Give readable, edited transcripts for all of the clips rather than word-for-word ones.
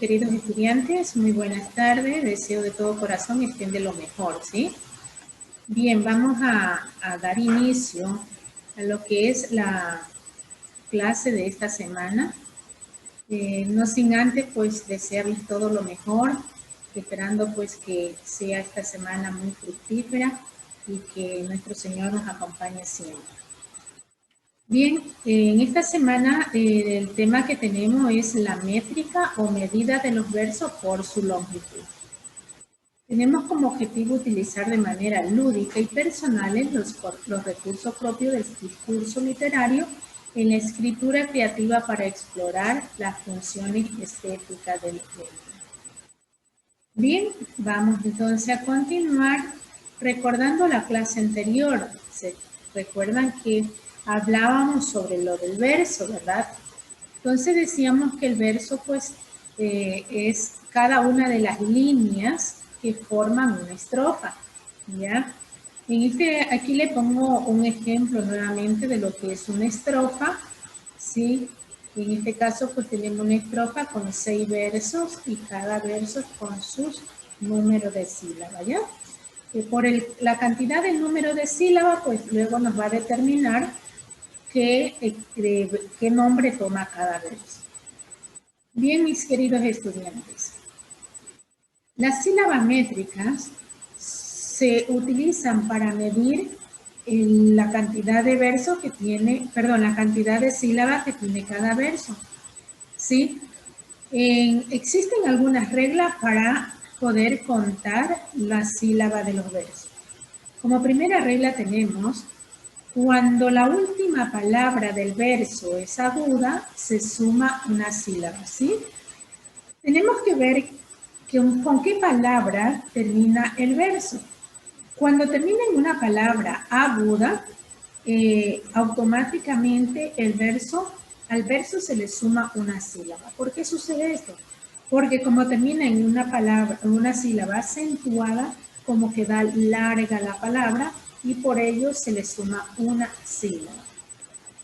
Queridos estudiantes, muy buenas tardes. Deseo de todo corazón estén de lo mejor, ¿sí? Bien, vamos a dar inicio a lo que es la clase de esta semana. No sin antes, pues, desearles todo lo mejor, esperando, pues, que sea esta semana muy fructífera y que nuestro Señor nos acompañe siempre. Bien, en esta semana el tema que tenemos es la métrica o medida de los versos por su longitud. Tenemos como objetivo utilizar de manera lúdica y personal los recursos propios del discurso literario en la escritura creativa para explorar las funciones estéticas del texto. Bien, vamos entonces a continuar recordando la clase anterior. ¿Se recuerdan que hablábamos sobre lo del verso, verdad? Entonces decíamos que el verso pues es cada una de las líneas que forman una estrofa, ¿ya? Aquí le pongo un ejemplo nuevamente de lo que es una estrofa, ¿sí? En este caso pues tenemos una estrofa con 6 versos y cada verso con sus números de sílabas, ¿ya? Por la cantidad del número de sílabas pues luego nos va a determinar qué nombre toma cada verso. Bien, mis queridos estudiantes, las sílabas métricas se utilizan para medir la cantidad de versos que tiene, la cantidad de sílabas que tiene cada verso. ¿Sí? Existen algunas reglas para poder contar las sílabas de los versos. Como primera regla tenemos: cuando la última palabra del verso es aguda, se suma una sílaba, ¿sí? Tenemos que ver con qué palabra termina el verso. Cuando termina en una palabra aguda, automáticamente al verso se le suma una sílaba. ¿Por qué sucede esto? Porque como termina en una sílaba acentuada, como que da larga la palabra, y por ello se le suma una sílaba.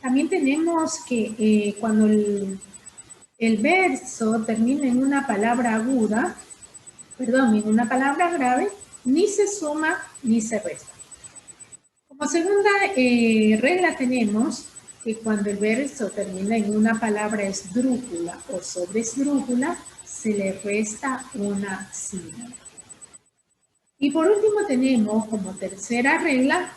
También tenemos que cuando el verso termina en una palabra aguda, en una palabra grave, ni se suma ni se resta. Como segunda regla tenemos que cuando el verso termina en una palabra esdrújula o sobresdrújula, se le resta una sílaba. Y por último tenemos como tercera regla,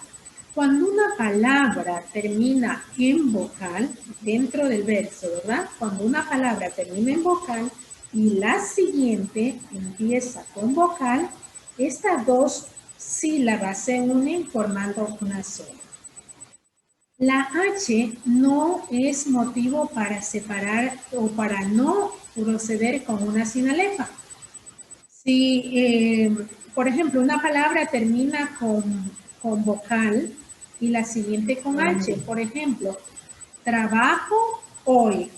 cuando una palabra termina en vocal, dentro del verso, ¿verdad? Cuando una palabra termina en vocal y la siguiente empieza con vocal, estas dos sílabas se unen formando una sola. La H no es motivo para separar o para no proceder con una sinalefa. Si, por ejemplo, una palabra termina con vocal y la siguiente con H, por ejemplo, trabajo hoy.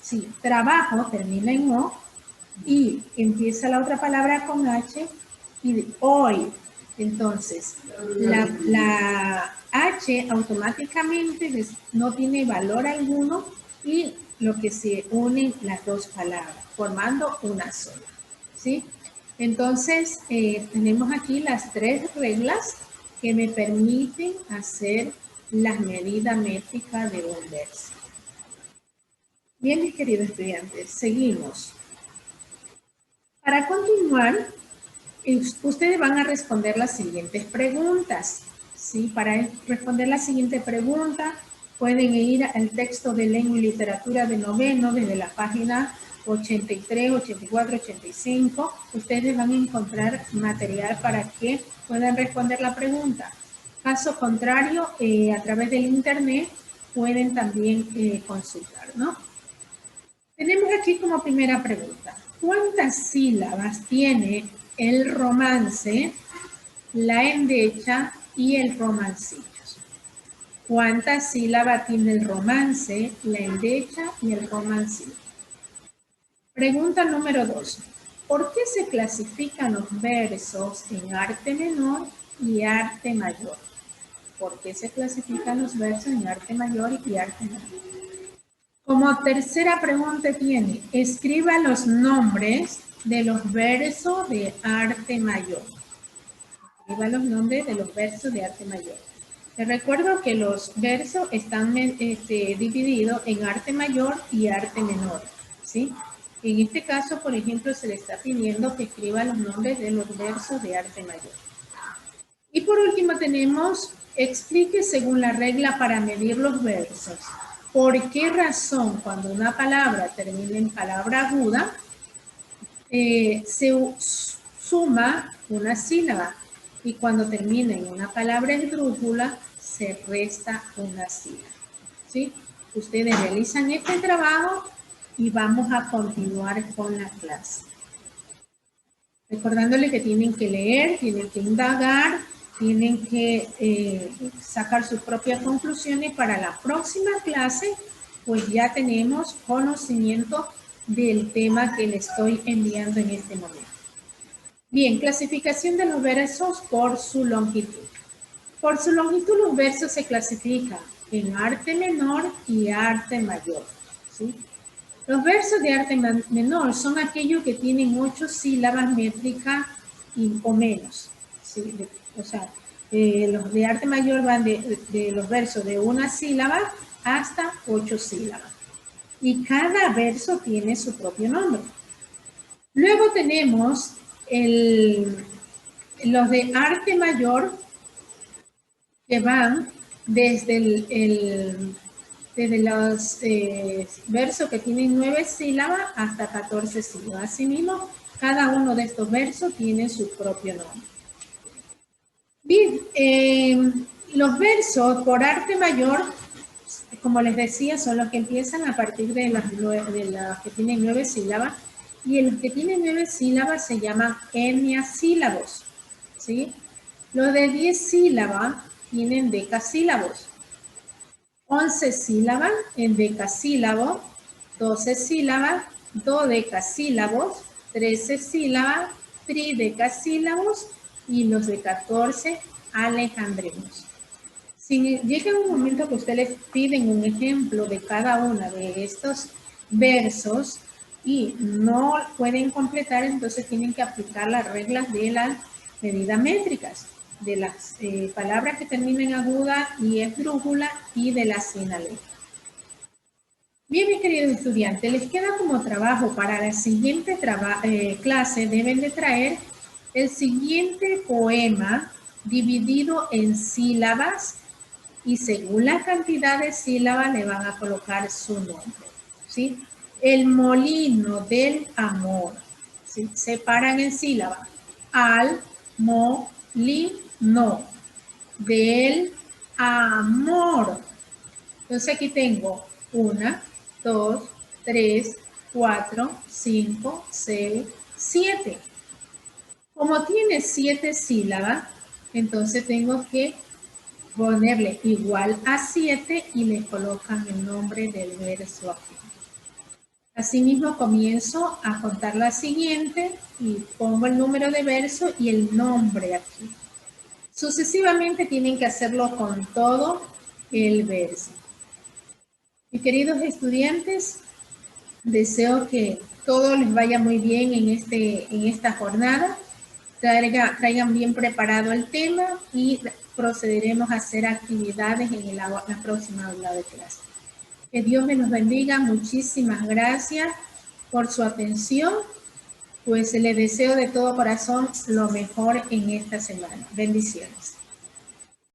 Sí, trabajo termina en O y empieza la otra palabra con H y hoy. Entonces, la H automáticamente no tiene valor alguno y lo que se unen las dos palabras, formando una sola. ¿Sí? Entonces, tenemos aquí las 3 reglas que me permiten hacer las medidas métricas de un verso. Bien, mis queridos estudiantes, seguimos. Para continuar, ustedes van a responder las siguientes preguntas. ¿Sí? Para responder la siguiente pregunta, pueden ir al texto de lengua y literatura de noveno desde la página 83, 84, 85. Ustedes van a encontrar material para que puedan responder la pregunta. Caso contrario, a través del internet pueden también consultar, ¿no? Tenemos aquí como primera pregunta: ¿cuántas sílabas tiene el romance, la endecha y el romancillo? ¿Cuántas sílabas tiene el romance, la endecha y el romancillo? Pregunta número 2. ¿Por qué se clasifican los versos en arte menor y arte mayor? ¿Por qué se clasifican los versos en arte mayor y arte menor? Como tercera pregunta tiene, escriba los nombres de los versos de arte mayor. Escriba los nombres de los versos de arte mayor. Les recuerdo que los versos están divididos en arte mayor y arte menor, ¿sí? En este caso, por ejemplo, se le está pidiendo que escriba los nombres de los versos de arte mayor. Y por último tenemos, explique según la regla para medir los versos. ¿Por qué razón cuando una palabra termina en palabra aguda, se suma una sílaba? Y cuando termina en una palabra esdrújula, se resta una sílaba. ¿Sí? Ustedes realizan este trabajo y vamos a continuar con la clase. Recordándole que tienen que leer, tienen que indagar, tienen que sacar sus propias conclusiones para la próxima clase, pues ya tenemos conocimiento del tema que le estoy enviando en este momento. Bien, clasificación de los versos por su longitud. Por su longitud los versos se clasifican en arte menor y arte mayor, ¿sí? Los versos de arte menor son aquellos que tienen 8 sílabas métricas o menos, ¿sí? O sea, los de arte mayor van de los versos de una sílaba hasta 8 sílabas. Y cada verso tiene su propio nombre. Luego tenemos los de arte mayor, que van desde los versos que tienen 9 sílabas hasta 14 sílabas. Asimismo, cada uno de estos versos tiene su propio nombre. Bien, los versos por arte mayor, como les decía, son los que empiezan a partir de las que tienen 9 sílabas, y los que tienen 9 sílabas se llaman hemiasílabos, ¿sí? Los de 10 sílabas tienen decasílabos. 11 sílabas en decasílabo, 12 sílabas, dodecasílabos, 13 sílabas, tridecasílabos y los de 14 alejandrinos. Si llega un momento que ustedes piden un ejemplo de cada uno de estos versos y no pueden completar, entonces tienen que aplicar las reglas de las medidas métricas, de las palabras que terminan en aguda y esdrújula y de la sinaleta. Bien, mis queridos estudiantes, les queda como trabajo para la siguiente clase, deben de traer el siguiente poema dividido en sílabas y según la cantidad de sílabas le van a colocar su nombre, ¿sí? El molino del amor, ¿sí? Separan en sílabas. Al, mo, li, no. Del amor. Entonces aquí tengo 1, 2, 3, 4, 5, 6, 7. Como tiene 7 sílabas, entonces tengo que ponerle igual a 7 y le colocan el nombre del verso aquí. Asimismo comienzo a contar la siguiente y pongo el número de verso y el nombre aquí. Sucesivamente tienen que hacerlo con todo el verso. Mis queridos estudiantes, deseo que todo les vaya muy bien en esta jornada. Traigan bien preparado el tema y procederemos a hacer actividades en la próxima aula de clase. Que Dios me los bendiga. Muchísimas gracias por su atención. Pues les deseo de todo corazón lo mejor en esta semana. Bendiciones.